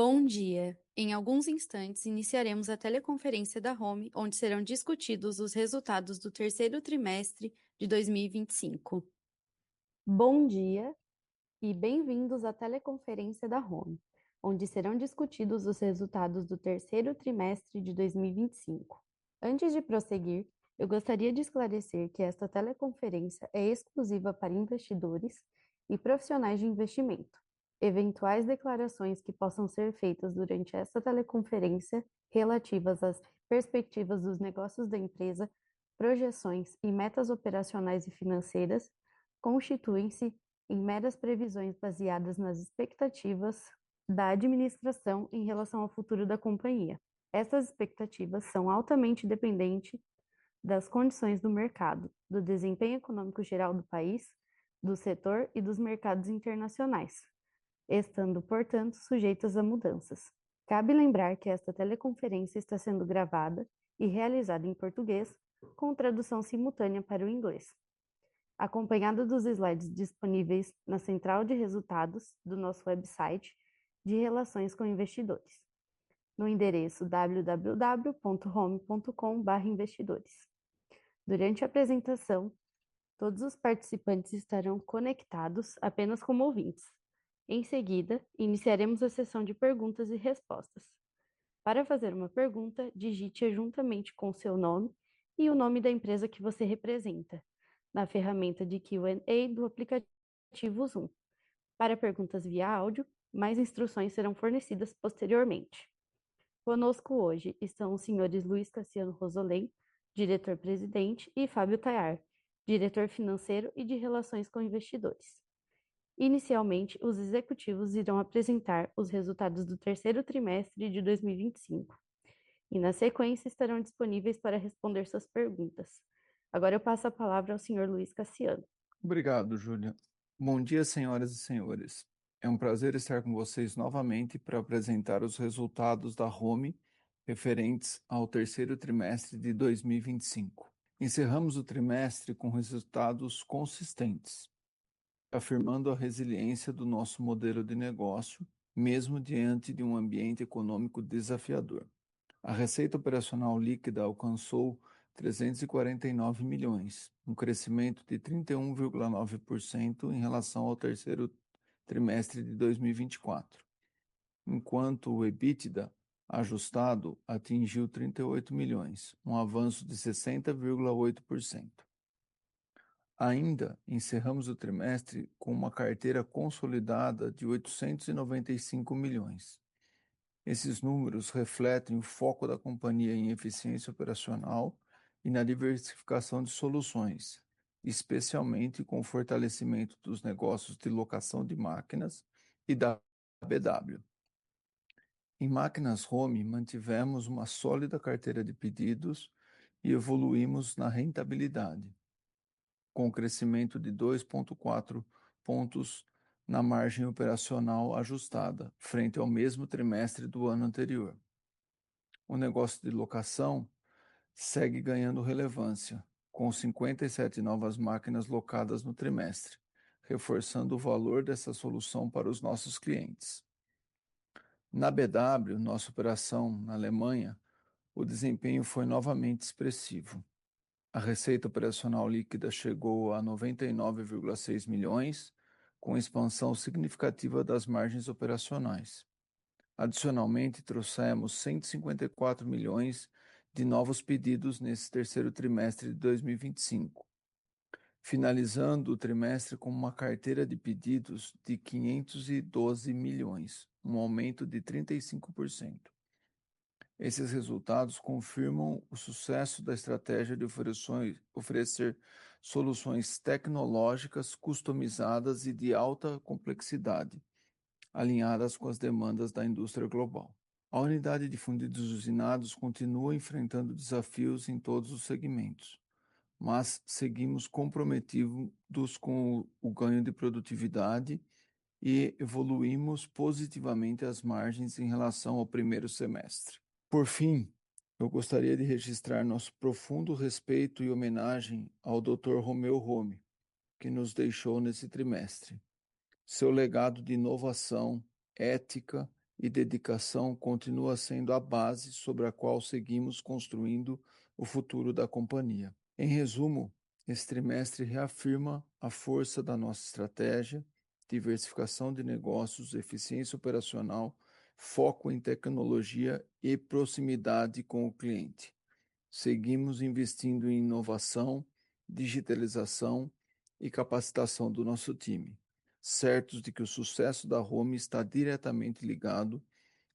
Bom dia! Em alguns instantes, iniciaremos a teleconferência da Home, onde serão discutidos os resultados do terceiro trimestre de 2025. Bom dia e bem-vindos à teleconferência da Home, onde serão discutidos os resultados do terceiro trimestre de 2025. Antes de prosseguir, eu gostaria de esclarecer que esta teleconferência é exclusiva para investidores e profissionais de investimento. Eventuais declarações que possam ser feitas durante esta teleconferência relativas às perspectivas dos negócios da empresa, projeções e metas operacionais e financeiras constituem-se em meras previsões baseadas nas expectativas da administração em relação ao futuro da companhia. Essas expectativas são altamente dependentes das condições do mercado, do desempenho econômico geral do país, do setor e dos mercados internacionais, estando, portanto, sujeitas a mudanças. Cabe lembrar que esta teleconferência está sendo gravada e realizada em português, com tradução simultânea para o inglês, acompanhada dos slides disponíveis na central de resultados do nosso website de relações com investidores, no endereço www.home.com/investidores. Durante a apresentação, todos os participantes estarão conectados apenas como ouvintes. Em seguida, iniciaremos a sessão de perguntas e respostas. Para fazer uma pergunta, digite-a juntamente com o seu nome e o nome da empresa que você representa, na ferramenta de Q&A do aplicativo Zoom. Para perguntas via áudio, mais instruções serão fornecidas posteriormente. Conosco hoje estão os senhores Luiz Cassiano Rosolém, diretor-presidente, e Fábio Tayar, diretor financeiro e de relações com investidores. Inicialmente, os executivos irão apresentar os resultados do terceiro trimestre de 2025 e, na sequência, estarão disponíveis para responder suas perguntas. Agora eu passo a palavra ao senhor Luiz Cassiano. Obrigado, Júlia. Bom dia, senhoras e senhores. É um prazer estar com vocês novamente para apresentar os resultados da Home referentes ao terceiro trimestre de 2025. Encerramos o trimestre com resultados consistentes, afirmando a resiliência do nosso modelo de negócio, mesmo diante de um ambiente econômico desafiador. A receita operacional líquida alcançou 349 milhões, um crescimento de 31,9% em relação ao terceiro trimestre de 2024, enquanto o EBITDA ajustado atingiu 38 milhões, um avanço de 60,8%. Ainda encerramos o trimestre com uma carteira consolidada de 895 milhões. Esses números refletem o foco da companhia em eficiência operacional e na diversificação de soluções, especialmente com o fortalecimento dos negócios de locação de máquinas e da BW. Em máquinas home, mantivemos uma sólida carteira de pedidos e evoluímos na rentabilidade, com o crescimento de 2,4 pontos na margem operacional ajustada, frente ao mesmo trimestre do ano anterior. O negócio de locação segue ganhando relevância, com 57 novas máquinas locadas no trimestre, reforçando o valor dessa solução para os nossos clientes. Na BW, nossa operação na Alemanha, o desempenho foi novamente expressivo. A receita operacional líquida chegou a 99,6 milhões, com expansão significativa das margens operacionais. Adicionalmente, trouxemos 154 milhões de novos pedidos nesse terceiro trimestre de 2025, finalizando o trimestre com uma carteira de pedidos de 512 milhões, um aumento de 35%. Esses resultados confirmam o sucesso da estratégia de oferecer soluções tecnológicas customizadas e de alta complexidade, alinhadas com as demandas da indústria global. A unidade de fundidos usinados continua enfrentando desafios em todos os segmentos, mas seguimos comprometidos com o ganho de produtividade e evoluímos positivamente as margens em relação ao primeiro semestre. Por fim, eu gostaria de registrar nosso profundo respeito e homenagem ao Dr. Romeu Home, que nos deixou nesse trimestre. Seu legado de inovação, ética e dedicação continua sendo a base sobre a qual seguimos construindo o futuro da companhia. Em resumo, esse trimestre reafirma a força da nossa estratégia, diversificação de negócios, eficiência operacional, foco em tecnologia e proximidade com o cliente. Seguimos investindo em inovação, digitalização e capacitação do nosso time, certos de que o sucesso da Home está diretamente ligado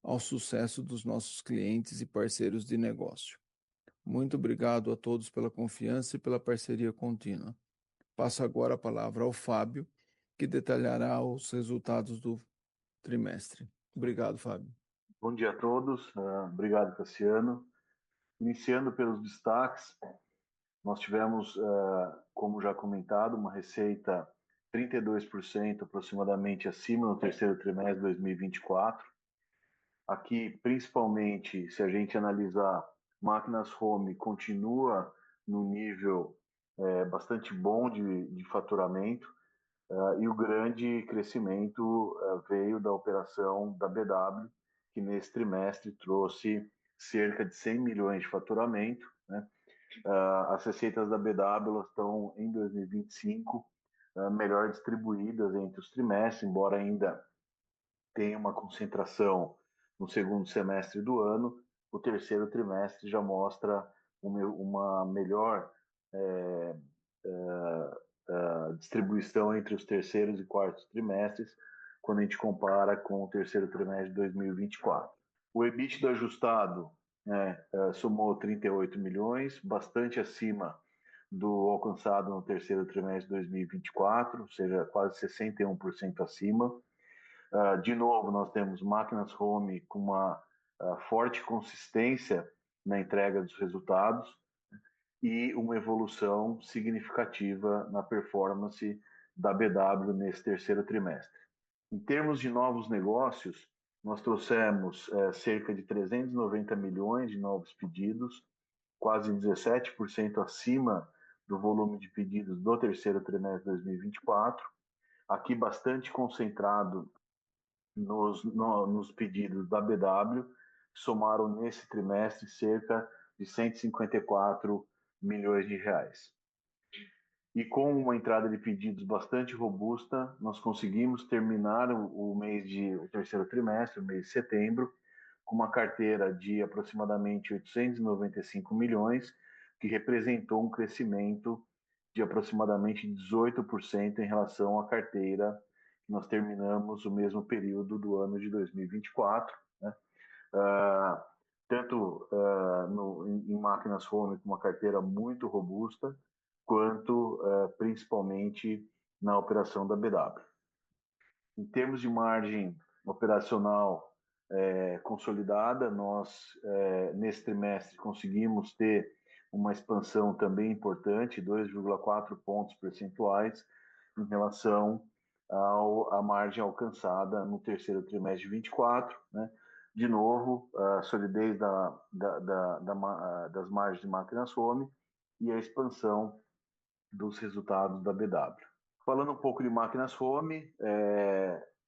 ao sucesso dos nossos clientes e parceiros de negócio. Muito obrigado a todos pela confiança e pela parceria contínua. Passo agora a palavra ao Fábio, que detalhará os resultados do trimestre. Obrigado, Fábio. Bom dia a todos. Obrigado, Cassiano. Iniciando pelos destaques, nós tivemos, como já comentado, uma receita 32% aproximadamente acima no terceiro trimestre de 2024. Aqui, principalmente, se a gente analisar, máquinas home continua no nível bastante bom de faturamento, e o grande crescimento veio da operação da BW, que nesse trimestre trouxe cerca de 100 milhões de faturamento, né? As receitas da BW estão em 2025 melhor distribuídas entre os trimestres, embora ainda tenha uma concentração no segundo semestre do ano, o terceiro trimestre já mostra uma melhor distribuição entre os terceiros e quartos trimestres, quando a gente compara com o terceiro trimestre de 2024. O EBITDA ajustado, né, somou 38 milhões, bastante acima do alcançado no terceiro trimestre de 2024, ou seja, quase 61% acima. De novo, nós temos máquinas home com uma forte consistência na entrega dos resultados e uma evolução significativa na performance da BW nesse terceiro trimestre. Em termos de novos negócios, nós trouxemos cerca de 390 milhões de novos pedidos, quase 17% acima do volume de pedidos do terceiro trimestre de 2024, aqui bastante concentrado nos pedidos da BW, que somaram nesse trimestre cerca de 154 milhões de reais. E com uma entrada de pedidos bastante robusta, nós conseguimos terminar o terceiro trimestre, o mês de setembro, com uma carteira de aproximadamente 895 milhões, que representou um crescimento de aproximadamente 18% em relação à carteira que nós terminamos o mesmo período do ano de 2024, né? Tanto em máquinas home com uma carteira muito robusta, quanto principalmente na operação da BW. Em termos de margem operacional consolidada, nós nesse trimestre conseguimos ter uma expansão também importante, 2,4 pontos percentuais, em relação à margem alcançada no terceiro trimestre de 24, né? De novo, a solidez das margens de máquinas home e a expansão dos resultados da BW. Falando um pouco de máquinas home,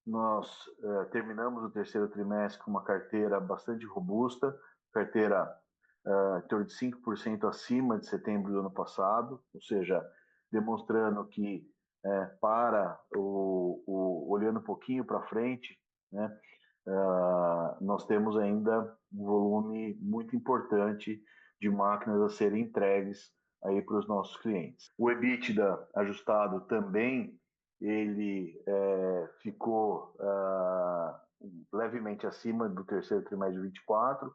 nós terminamos o terceiro trimestre com uma carteira bastante robusta, carteira em torno de 5% acima de setembro do ano passado, ou seja, demonstrando que olhando um pouquinho para frente, né, nós temos ainda um volume muito importante de máquinas a serem entregues aí para os nossos clientes. O EBITDA ajustado também ele ficou levemente acima do terceiro trimestre de 24,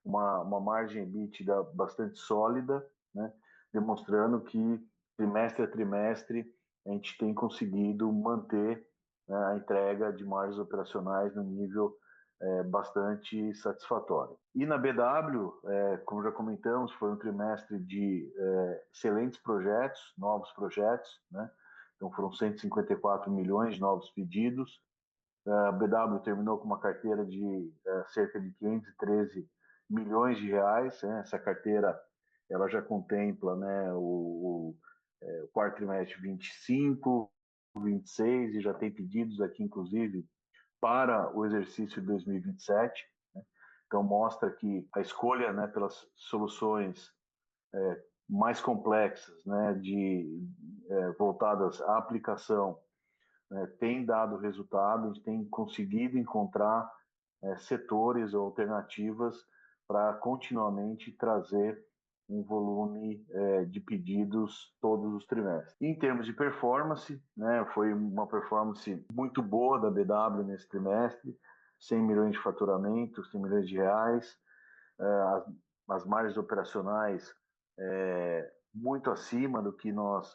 uma margem EBITDA bastante sólida, né, demonstrando que trimestre a trimestre a gente tem conseguido manter a entrega de margens operacionais no nível bastante satisfatório. E na BW, como já comentamos, foi um trimestre de excelentes projetos, novos projetos, né? Então foram 154 milhões de novos pedidos. A BW terminou com uma carteira de cerca de 513 milhões de reais. Né? Essa carteira ela já contempla, né, o quarto trimestre 25, 26, e já tem pedidos aqui, inclusive, para o exercício de 2027. Né? Então, mostra que a escolha, né, pelas soluções mais complexas, né, voltadas à aplicação, né, tem dado resultado, a gente tem conseguido encontrar setores ou alternativas para continuamente trazer um volume de pedidos todos os trimestres. Em termos de performance, né, foi uma performance muito boa da BW nesse trimestre, 100 milhões de faturamento, 100 milhões de reais, as margens operacionais muito acima do que nós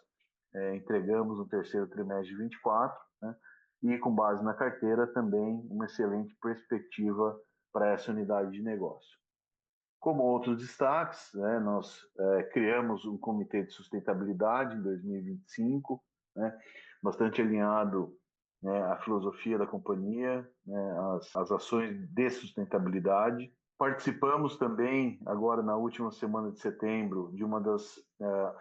entregamos no terceiro trimestre de 24, né? E com base na carteira também uma excelente perspectiva para essa unidade de negócio. Como outros destaques, né, nós criamos um comitê de sustentabilidade em 2025, né, bastante alinhado, né, à filosofia da companhia, né, às ações de sustentabilidade. Participamos também, agora na última semana de setembro, de uma das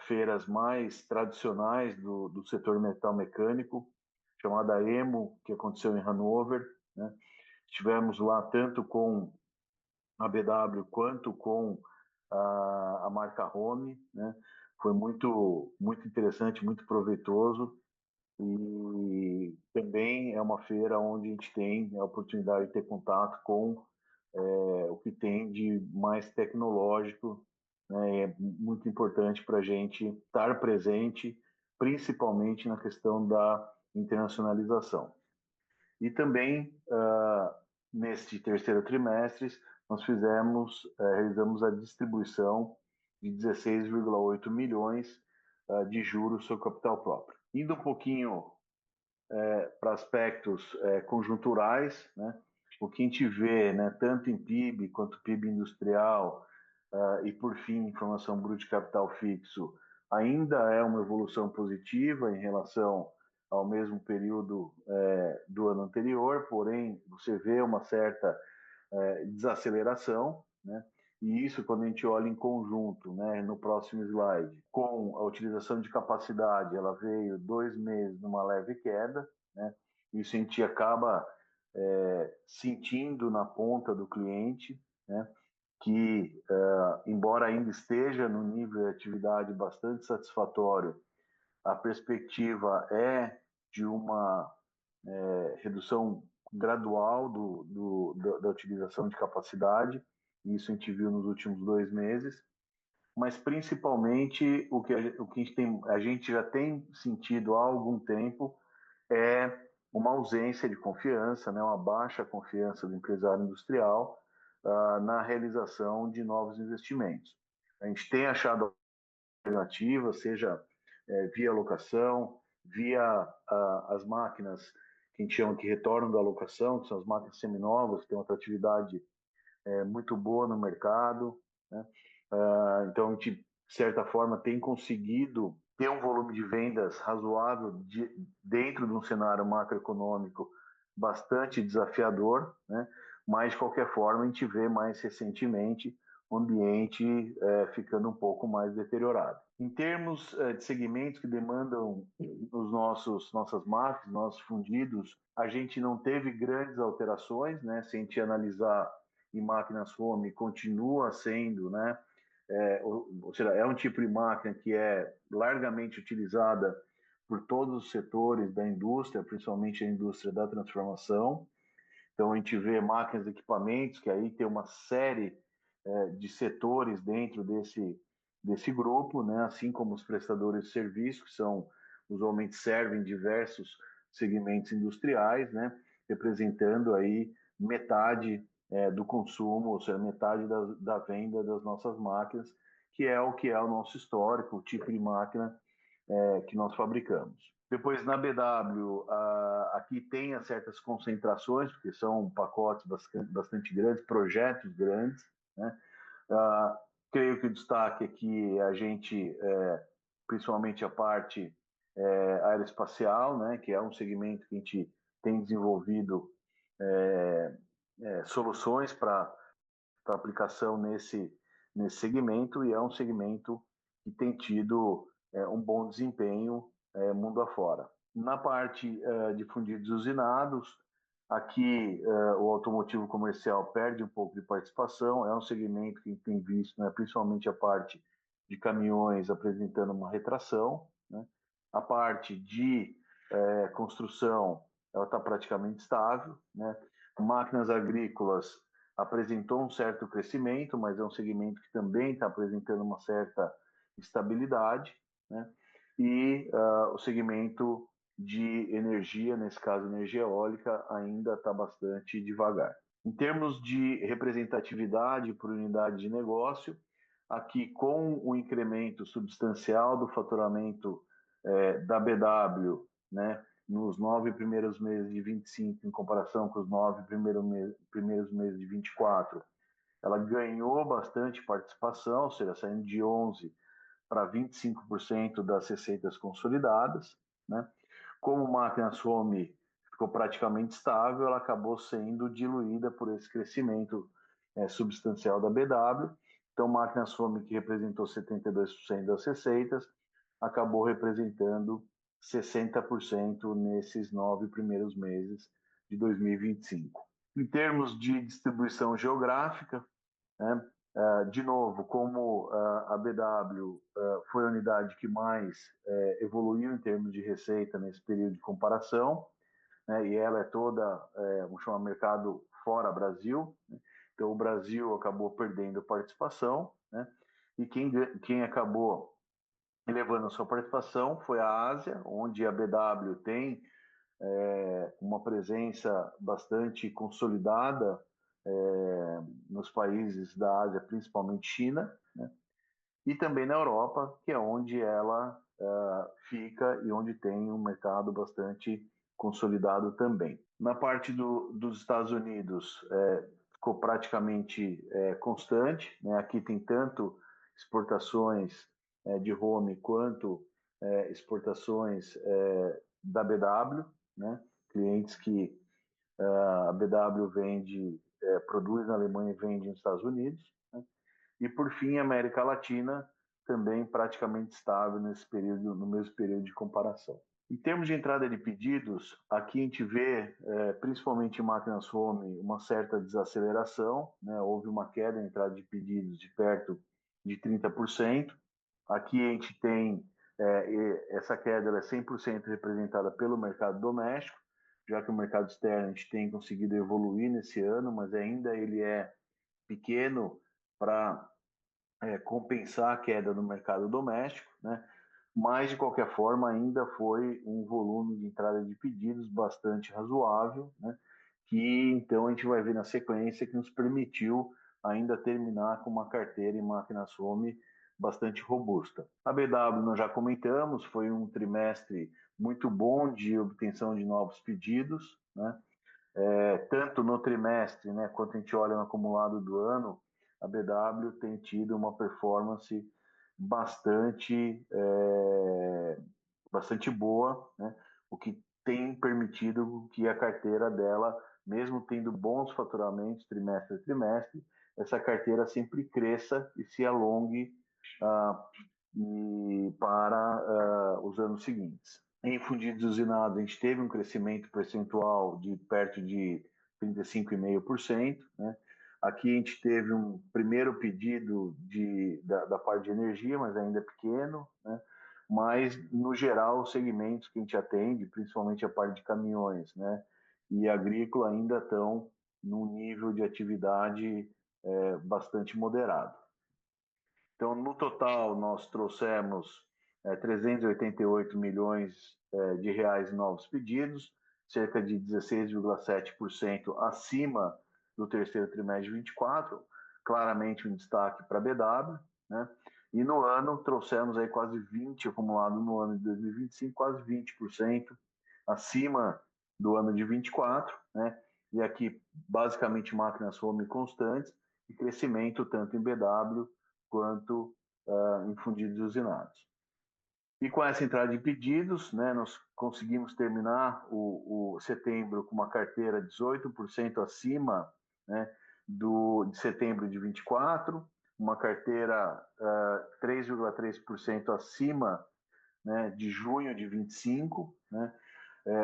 feiras mais tradicionais do setor metal mecânico, chamada EMO, que aconteceu em Hannover. Né? Estivemos lá tanto com a BW quanto com a marca Home. Né? Foi muito, muito interessante, muito proveitoso. E também é uma feira onde a gente tem a oportunidade de ter contato com o que tem de mais tecnológico, né? É muito importante para a gente estar presente, principalmente na questão da internacionalização. E também, neste terceiro trimestre, nós realizamos a distribuição de 16,8 milhões de juros sobre capital próprio. Indo um pouquinho para aspectos conjunturais, né? O que a gente vê, né, tanto em PIB quanto PIB industrial e, por fim, informação bruta de capital fixo, ainda é uma evolução positiva em relação ao mesmo período do ano anterior, porém, você vê uma certa desaceleração, né? E isso, quando a gente olha em conjunto, né, no próximo slide, com a utilização de capacidade, ela veio 2 meses numa leve queda, né? Isso a gente acaba sentindo na ponta do cliente, né? Que, embora ainda esteja no nível de atividade bastante satisfatório, a perspectiva é de uma redução gradual da utilização de capacidade. Isso a gente viu nos últimos 2 meses, mas principalmente o que a gente já tem sentido há algum tempo é uma ausência de confiança, né, uma baixa confiança do empresário industrial na realização de novos investimentos. A gente tem achado alternativas, seja via locação, via as máquinas que a gente chama que retornam da locação, que são as máquinas seminovas, que têm uma atratividade muito boa no mercado. Né? Então, a gente, de certa forma, tem conseguido ter um volume de vendas razoável dentro de um cenário macroeconômico bastante desafiador, né? Mas, de qualquer forma, a gente vê mais recentemente o ambiente ficando um pouco mais deteriorado. Em termos de segmentos que demandam nossas máquinas, nossos fundidos, a gente não teve grandes alterações, né? Se a gente analisar em máquinas home, continua sendo, né? Ou seja, é um tipo de máquina que é largamente utilizada por todos os setores da indústria, principalmente a indústria da transformação. Então, a gente vê máquinas e equipamentos, que aí tem uma série de setores dentro desse grupo, né? Assim como os prestadores de serviços, que usualmente servem diversos segmentos industriais, né? Representando aí metade do consumo, ou seja, metade da venda das nossas máquinas, que é o nosso histórico, o tipo de máquina que nós fabricamos. Depois, na BW, aqui tem certas concentrações, porque são pacotes bastante grandes, projetos grandes, né? Creio que o destaque aqui é a gente, principalmente a parte aeroespacial, né? Que é um segmento que a gente tem desenvolvido soluções para aplicação nesse segmento, e é um segmento que tem tido um bom desempenho mundo afora. Na parte de fundidos usinados, Aqui, o automotivo comercial perde um pouco de participação, é um segmento que a gente tem visto, né, principalmente a parte de caminhões apresentando uma retração, né? A parte de construção, ela está praticamente estável, né? Máquinas agrícolas apresentou um certo crescimento, mas é um segmento que também está apresentando uma certa estabilidade, né? E o segmento de energia, nesse caso energia eólica, ainda está bastante devagar. Em termos de representatividade por unidade de negócio, aqui com o incremento substancial do faturamento da BW, né, nos 9 primeiros meses de 25, em comparação com os 9 primeiros meses de 24, ela ganhou bastante participação, ou seja, saindo de 11% para 25% das receitas consolidadas, né? Como máquinas home ficou praticamente estável, ela acabou sendo diluída por esse crescimento substancial da BW. Então, máquinas home, que representou 72% das receitas, acabou representando 60% nesses 9 primeiros meses de 2025. Em termos de distribuição geográfica, né, de novo, como a BW foi a unidade que mais evoluiu em termos de receita nesse período de comparação, né, e ela é toda, vamos chamar, mercado fora Brasil, né, então o Brasil acabou perdendo participação, né, e quem acabou elevando a sua participação foi a Ásia, onde a BW tem uma presença bastante consolidada nos países da Ásia, principalmente China, né? E também na Europa, que é onde ela fica e onde tem um mercado bastante consolidado também. Na parte dos Estados Unidos, ficou praticamente constante, né? Aqui tem tanto exportações de home quanto exportações da BW, né? Clientes que a BW vende, produz na Alemanha e vende nos Estados Unidos, né? E por fim, a América Latina também praticamente estável nesse período, no mesmo período de comparação. Em termos de entrada de pedidos, aqui a gente vê, principalmente em máquinas home, uma certa desaceleração, né? Houve uma queda na entrada de pedidos de perto de 30%. Aqui a gente tem essa queda, ela é 100% representada pelo mercado doméstico, já que o mercado externo a gente tem conseguido evoluir nesse ano, mas ainda ele é pequeno para compensar a queda no mercado doméstico, né? Mas, de qualquer forma, ainda foi um volume de entrada de pedidos bastante razoável, né? Que então a gente vai ver na sequência que nos permitiu ainda terminar com uma carteira em máquinas home bastante robusta. A BW nós já comentamos, foi um trimestre muito bom de obtenção de novos pedidos, né? Tanto no trimestre, né, quanto a gente olha no acumulado do ano, a BW tem tido uma performance bastante, bastante boa, né, o que tem permitido que a carteira dela, mesmo tendo bons faturamentos trimestre a trimestre, essa carteira sempre cresça e se alongue para os anos seguintes. Em fundidos usinados, a gente teve um crescimento percentual de perto de 35,5%, né? Aqui a gente teve um primeiro pedido da parte de energia, mas ainda é pequeno, né? Mas, no geral, os segmentos que a gente atende, principalmente a parte de caminhões, né, e agrícola, ainda estão num nível de atividade bastante moderado. Então, no total, nós trouxemos 388 milhões de reais em novos pedidos, cerca de 16,7% acima do terceiro trimestre de 24, claramente um destaque para a BW, né? E no ano trouxemos aí quase 20 acumulado no ano de 2025, quase 20% acima do ano de 24, né? E aqui basicamente máquinas home constantes e crescimento tanto em BW quanto em fundidos usinados. E com essa entrada de pedidos, né, nós conseguimos terminar o setembro com uma carteira 18% acima, né, de setembro de 24, uma carteira 3,3% acima, né, de junho de 25, né,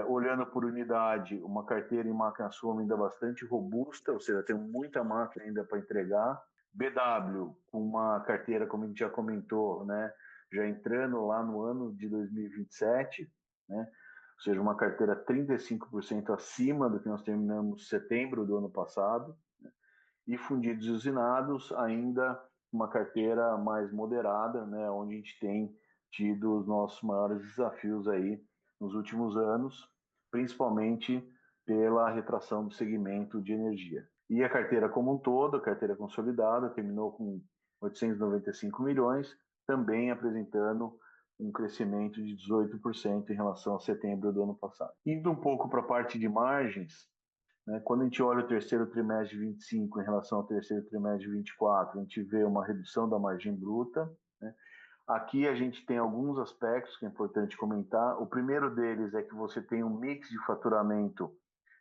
Olhando por unidade, uma carteira em máquinas home ainda bastante robusta, ou seja, tem muita máquina ainda para entregar. BW, com uma carteira, como a gente já comentou, né, já entrando lá no ano de 2027, né, ou seja, uma carteira 35% acima do que nós terminamos em setembro do ano passado, né, e fundidos e usinados, ainda uma carteira mais moderada, né, onde a gente tem tido os nossos maiores desafios aí nos últimos anos, principalmente pela retração do segmento de energia. E a carteira como um todo, a carteira consolidada, terminou com 895 milhões, também apresentando um crescimento de 18% em relação a setembro do ano passado. Indo um pouco para a parte de margens, né, quando a gente olha o terceiro trimestre de 25 em relação ao terceiro trimestre de 24, a gente vê uma redução da margem bruta, né. Aqui a gente tem alguns aspectos que é importante comentar. O primeiro deles é que você tem um mix de faturamento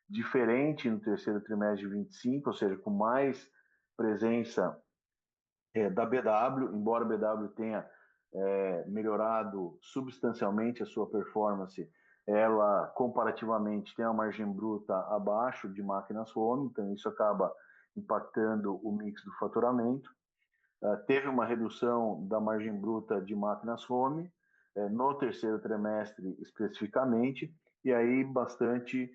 diferente no terceiro trimestre de 25, ou seja, com mais presença da BW, embora a BW tenha melhorado substancialmente a sua performance, ela comparativamente tem a margem bruta abaixo de máquinas home, então isso acaba impactando o mix do faturamento. Teve uma redução da margem bruta de máquinas home no terceiro trimestre especificamente, e aí bastante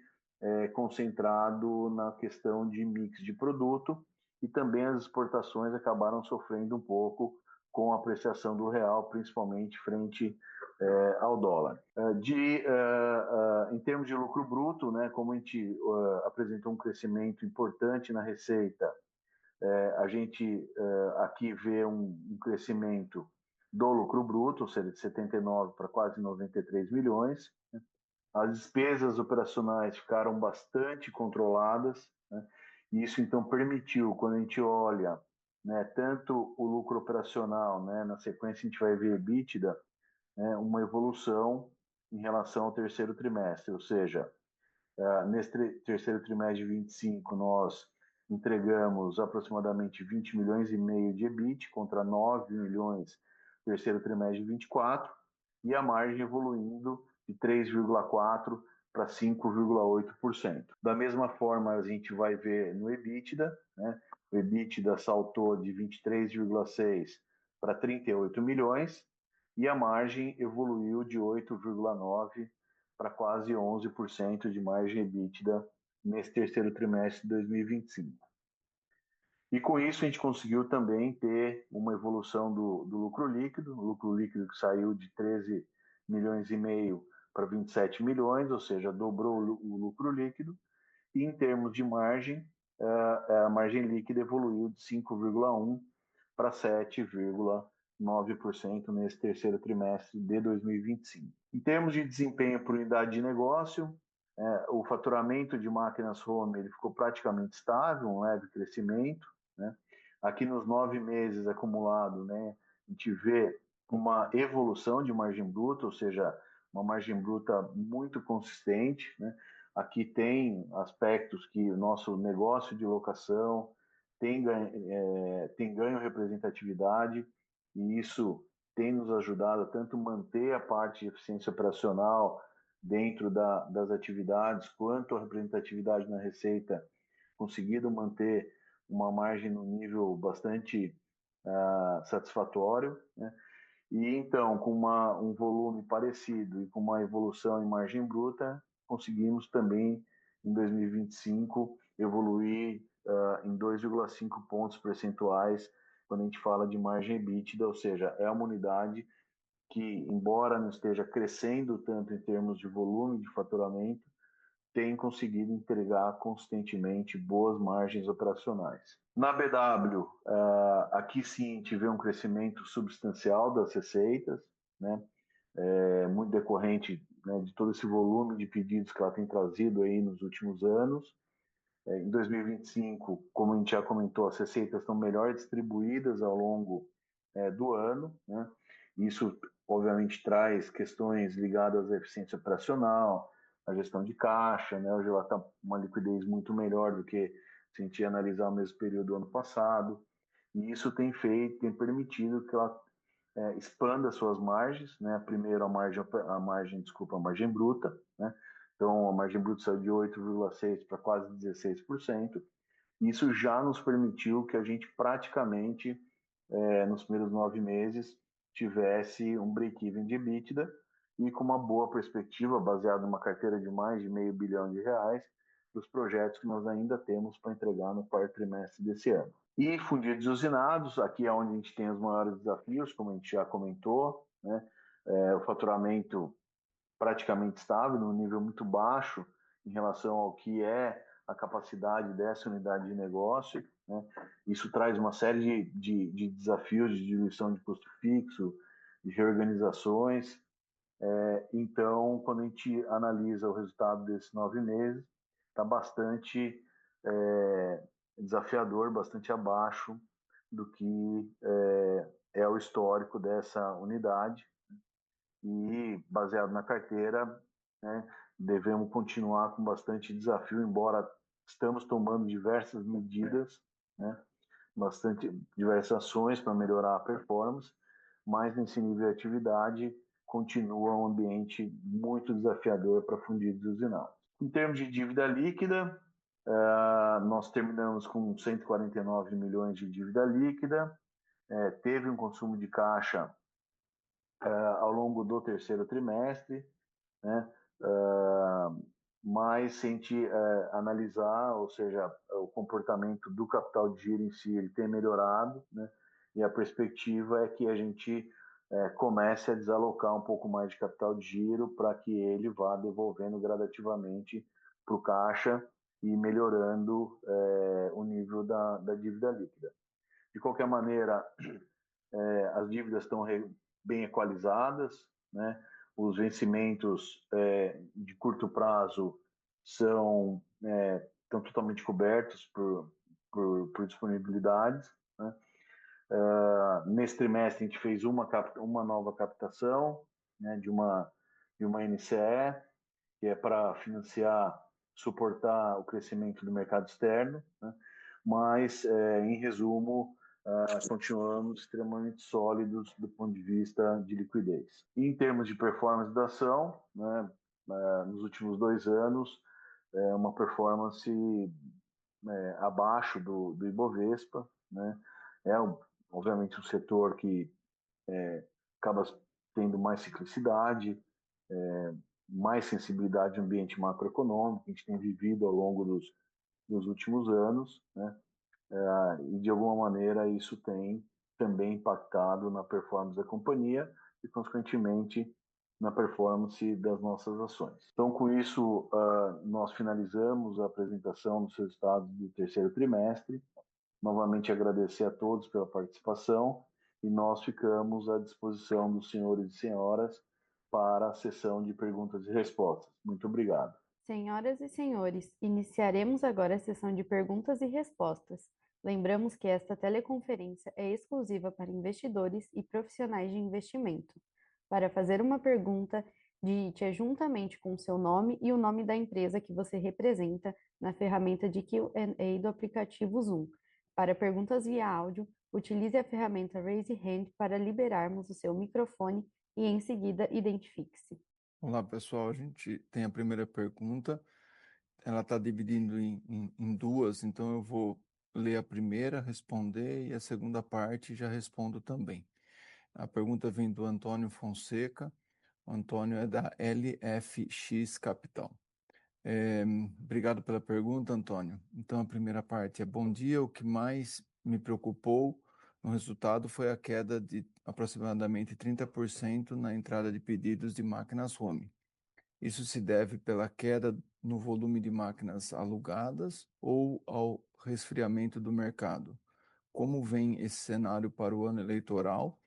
concentrado na questão de mix de produto, e também as exportações acabaram sofrendo um pouco com a apreciação do real, principalmente frente ao dólar. Em termos de lucro bruto, né, como a gente apresentou um crescimento importante na receita, a gente aqui vê um crescimento do lucro bruto, ou seja, de 79 para quase 93 milhões. As despesas operacionais ficaram bastante controladas, né? E isso então permitiu, quando a gente olha, né, tanto o lucro operacional, né, na sequência a gente vai ver EBITDA, né, uma evolução em relação ao terceiro trimestre, ou seja, nesse terceiro trimestre de 25 nós entregamos aproximadamente 20 milhões e meio de EBIT contra 9 milhões no terceiro trimestre de 24, e a margem evoluindo de 3,4% para 5,8%. Da mesma forma, a gente vai ver no EBITDA, né? O EBITDA saltou de 23,6 para 38 milhões, e a margem evoluiu de 8,9 para quase 11% de margem EBITDA nesse terceiro trimestre de 2025. E com isso a gente conseguiu também ter uma evolução do lucro líquido, o lucro líquido que saiu de 13 milhões e meio para 27 milhões, ou seja, dobrou o lucro líquido. E em termos de margem, a margem líquida evoluiu de 5,1 para 7,9% nesse terceiro trimestre de 2025. Em termos de desempenho por unidade de negócio, o faturamento de máquinas home ele ficou praticamente estável, um leve crescimento, né? Aqui nos 9 meses acumulado, né, a gente vê uma evolução de margem bruta, ou seja, uma margem bruta muito consistente, né? Aqui tem aspectos que o nosso negócio de locação tem ganho representatividade, e isso tem nos ajudado a tanto manter a parte de eficiência operacional dentro das atividades, quanto a representatividade na receita, conseguido manter uma margem no nível bastante satisfatório, né? E então, com um volume parecido e com uma evolução em margem bruta, conseguimos também, em 2025, evoluir em 2,5 pontos percentuais quando a gente fala de margem EBITDA, ou seja, é uma unidade que, embora não esteja crescendo tanto em termos de volume de faturamento, tem conseguido entregar consistentemente boas margens operacionais. Na BW, aqui sim a gente vê um crescimento substancial das receitas, né? Muito decorrente, né, de todo esse volume de pedidos que ela tem trazido aí nos últimos anos. Em 2025, como a gente já comentou, as receitas estão melhor distribuídas ao longo do ano, né? Isso, obviamente, traz questões ligadas à eficiência operacional, à gestão de caixa, né? Hoje ela está uma liquidez muito melhor do que se a gente analisar o mesmo período do ano passado, e isso tem permitido que ela expanda suas margens, né? Primeiro a margem bruta, né? Então, a margem bruta saiu de 8,6% para quase 16%. Isso já nos permitiu que a gente praticamente, nos primeiros 9 meses, tivesse um break-even de EBITDA e com uma boa perspectiva, baseada numa carteira de mais de R$500 milhão, dos projetos que nós ainda temos para entregar no quarto trimestre desse ano. E fundidos e usinados, aqui é onde a gente tem os maiores desafios, como a gente já comentou, né? O faturamento praticamente estável, num nível muito baixo em relação ao que é a capacidade dessa unidade de negócio, né? Isso traz uma série de desafios de diluição de custo fixo, de reorganizações. Então, quando a gente analisa o resultado desses 9 meses, está bastante desafiador, bastante abaixo do que é o histórico dessa unidade. E, baseado na carteira, né, devemos continuar com bastante desafio, embora estamos tomando diversas medidas, né, diversas ações para melhorar a performance, mas nesse nível de atividade continua um ambiente muito desafiador para fundidos e usinados. Em termos de dívida líquida, nós terminamos com 149 milhões de dívida líquida, teve um consumo de caixa ao longo do terceiro trimestre, né? Mas se a gente analisar, ou seja, o comportamento do capital de giro em si, ele tem melhorado, né? E a perspectiva é que a gente comece a desalocar um pouco mais de capital de giro para que ele vá devolvendo gradativamente para o caixa e melhorando o nível da dívida líquida. De qualquer maneira, as dívidas estão bem equalizadas, né? Os vencimentos de curto prazo estão totalmente cobertos por disponibilidades, né? Nesse trimestre a gente fez uma nova captação, né, de uma NCE, que é para financiar, suportar o crescimento do mercado externo, né? Mas, em resumo, continuamos extremamente sólidos do ponto de vista de liquidez. Em termos de performance da ação, né, nos últimos 2 anos, uma performance abaixo do Ibovespa, né? Obviamente um setor que acaba tendo mais ciclicidade, mais sensibilidade ao ambiente macroeconômico que a gente tem vivido ao longo dos últimos anos, né? E de alguma maneira isso tem também impactado na performance da companhia e, consequentemente, na performance das nossas ações. Então, com isso, nós finalizamos a apresentação dos resultados do terceiro trimestre. Novamente agradecer a todos pela participação e nós ficamos à disposição dos senhores e senhoras para a sessão de perguntas e respostas. Muito obrigado. Senhoras e senhores, iniciaremos agora a sessão de perguntas e respostas. Lembramos que esta teleconferência é exclusiva para investidores e profissionais de investimento. Para fazer uma pergunta, digite juntamente com o seu nome e o nome da empresa que você representa na ferramenta de Q&A do aplicativo Zoom. Para perguntas via áudio, utilize a ferramenta Raise Hand para liberarmos o seu microfone e, em seguida, identifique-se. Olá, pessoal. A gente tem a primeira pergunta. Ela está dividindo em duas, então eu vou ler a primeira, responder, e a segunda parte já respondo também. A pergunta vem do Antônio Fonseca. O Antônio é da LFX Capital. Obrigado pela pergunta, Antônio. Então, a primeira parte é: bom dia. O que mais me preocupou no resultado foi a queda de aproximadamente 30% na entrada de pedidos de máquinas home. Isso se deve pela queda no volume de máquinas alugadas ou ao resfriamento do mercado? Como vem esse cenário para o ano eleitoral,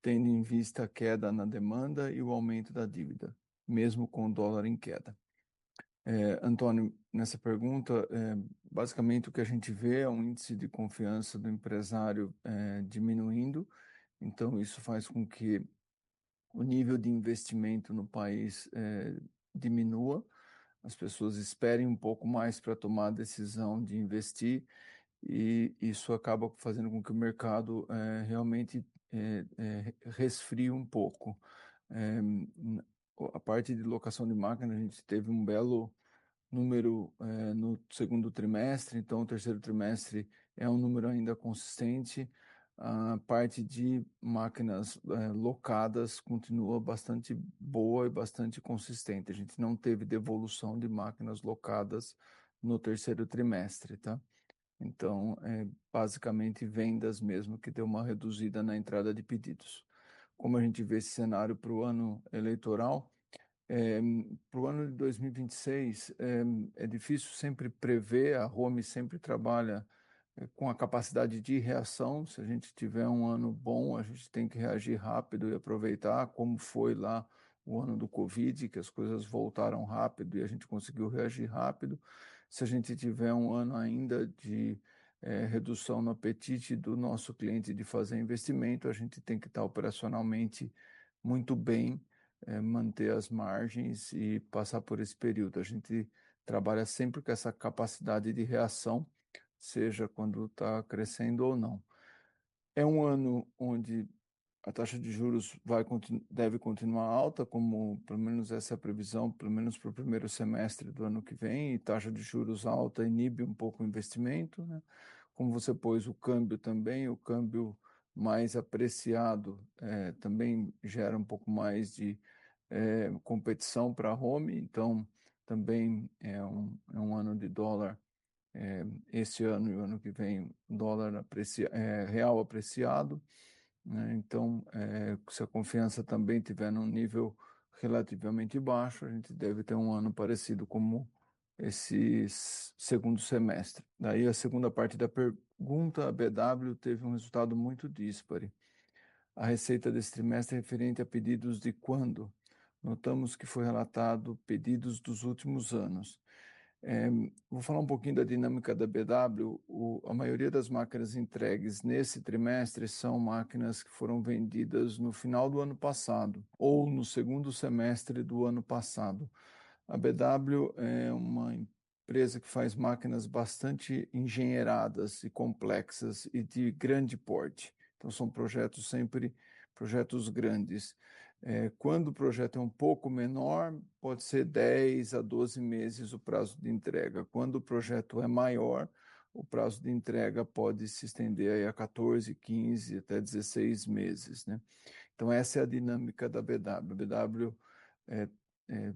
tendo em vista a queda na demanda e o aumento da dívida, mesmo com o dólar em queda? Antônio, nessa pergunta, basicamente o que a gente vê é um índice de confiança do empresário diminuindo, então isso faz com que o nível de investimento no país diminua, as pessoas esperem um pouco mais para tomar a decisão de investir e isso acaba fazendo com que o mercado realmente resfrie um pouco. a parte de locação de máquina, a gente teve um belo número no segundo trimestre, então o terceiro trimestre é um número ainda consistente. A parte de máquinas locadas continua bastante boa e bastante consistente. A gente não teve devolução de máquinas locadas no terceiro trimestre, tá? Então, basicamente vendas mesmo, que deu uma reduzida na entrada de pedidos. Como a gente vê esse cenário para o ano eleitoral, para o ano de 2026, é difícil sempre prever, a Home sempre trabalha com a capacidade de reação. Se a gente tiver um ano bom, a gente tem que reagir rápido e aproveitar, como foi lá o ano do Covid, que as coisas voltaram rápido e a gente conseguiu reagir rápido. Se a gente tiver um ano ainda de redução no apetite do nosso cliente de fazer investimento, a gente tem que estar operacionalmente muito bem, manter as margens e passar por esse período. A gente trabalha sempre com essa capacidade de reação, seja quando está crescendo ou não. É um ano onde a taxa de juros deve continuar alta, como pelo menos essa é a previsão, pelo menos para o primeiro semestre do ano que vem, e taxa de juros alta inibe um pouco o investimento, né? Como você pôs o câmbio também, o câmbio mais apreciado também gera um pouco mais de competição para a Home, então também é um ano de dólar, esse ano e o ano que vem, dólar real apreciado, né? Então, se a confiança também estiver num nível relativamente baixo, a gente deve ter um ano parecido como esse segundo semestre. Daí a segunda parte da pergunta, a BW teve um resultado muito díspare. A receita desse trimestre é referente a pedidos de quando? Notamos que foi relatado pedidos dos últimos anos. Vou falar um pouquinho da dinâmica da BW. A maioria das máquinas entregues nesse trimestre são máquinas que foram vendidas no final do ano passado ou no segundo semestre do ano passado. A BW é uma empresa que faz máquinas bastante engenheiradas e complexas e de grande porte. Então, são projetos sempre projetos grandes. Quando o projeto é um pouco menor, pode ser 10 a 12 meses o prazo de entrega. Quando o projeto é maior, o prazo de entrega pode se estender aí a 14, 15, até 16 meses, né? Então, essa é a dinâmica da BW. A BW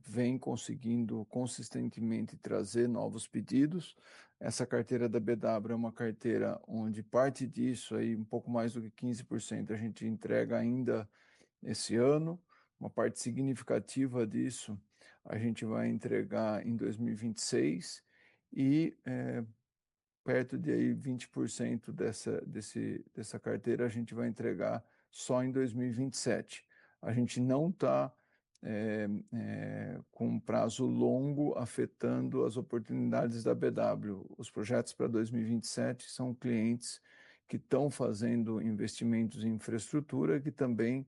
vem conseguindo consistentemente trazer novos pedidos. Essa carteira da BW é uma carteira onde parte disso, aí, um pouco mais do que 15%, a gente entrega ainda esse ano. Uma parte significativa disso a gente vai entregar em 2026 e perto de aí 20% dessa carteira a gente vai entregar só em 2027. A gente não está com um prazo longo afetando as oportunidades da BW. Os projetos para 2027 são clientes que estão fazendo investimentos em infraestrutura que também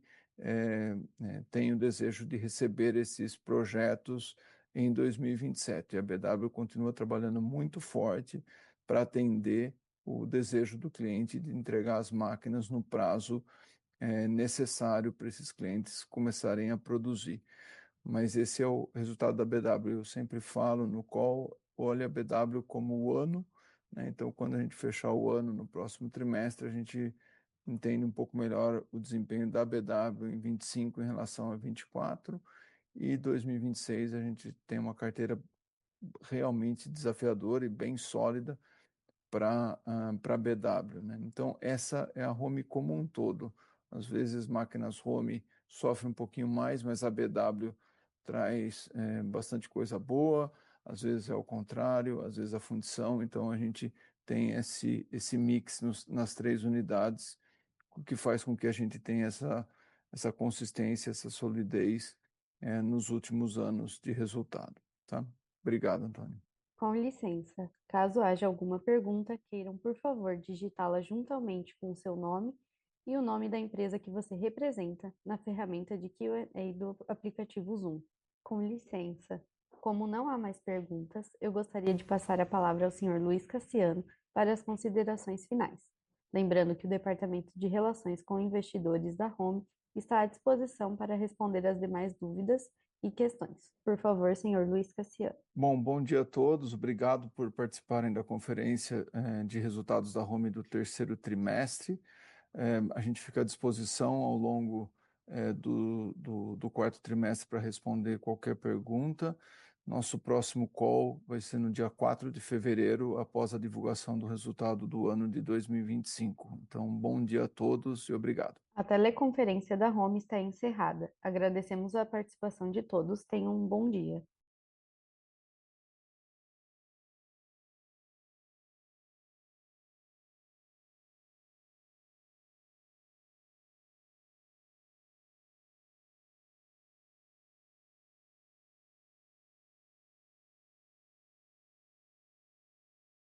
têm o desejo de receber esses projetos em 2027. A BW continua trabalhando muito forte para atender o desejo do cliente de entregar as máquinas no prazo necessário para esses clientes começarem a produzir. Mas esse é o resultado da BW. Eu sempre falo no call, olha a BW como o ano, né? Então, quando a gente fechar o ano no próximo trimestre, a gente entende um pouco melhor o desempenho da BW em 25 em relação a 24, e 2026 a gente tem uma carteira realmente desafiadora e bem sólida para a BW, né? Então, essa é a Home como um todo. Às vezes, máquinas Home sofrem um pouquinho mais, mas a BW traz bastante coisa boa. Às vezes é o contrário, às vezes a fundição. Então, a gente tem esse mix nas três unidades, o que faz com que a gente tenha essa consistência, essa solidez nos últimos anos de resultado, tá? Obrigado, Antônio. Com licença, caso haja alguma pergunta, queiram, por favor, digitá-la juntamente com o seu nome e o nome da empresa que você representa na ferramenta de Q&A do aplicativo Zoom. Com licença, como não há mais perguntas, eu gostaria de passar a palavra ao Sr. Luiz Cassiano para as considerações finais. Lembrando que o Departamento de Relações com Investidores da Home está à disposição para responder as demais dúvidas e questões. Por favor, senhor Luiz Cassiano. Bom dia a todos. Obrigado por participarem da conferência de resultados da Home do terceiro trimestre. A gente fica à disposição ao longo do quarto trimestre para responder qualquer pergunta. Nosso próximo call vai ser no dia 4 de fevereiro, após a divulgação do resultado do ano de 2025. Então, bom dia a todos e obrigado. A teleconferência da Home está encerrada. Agradecemos a participação de todos. Tenham um bom dia.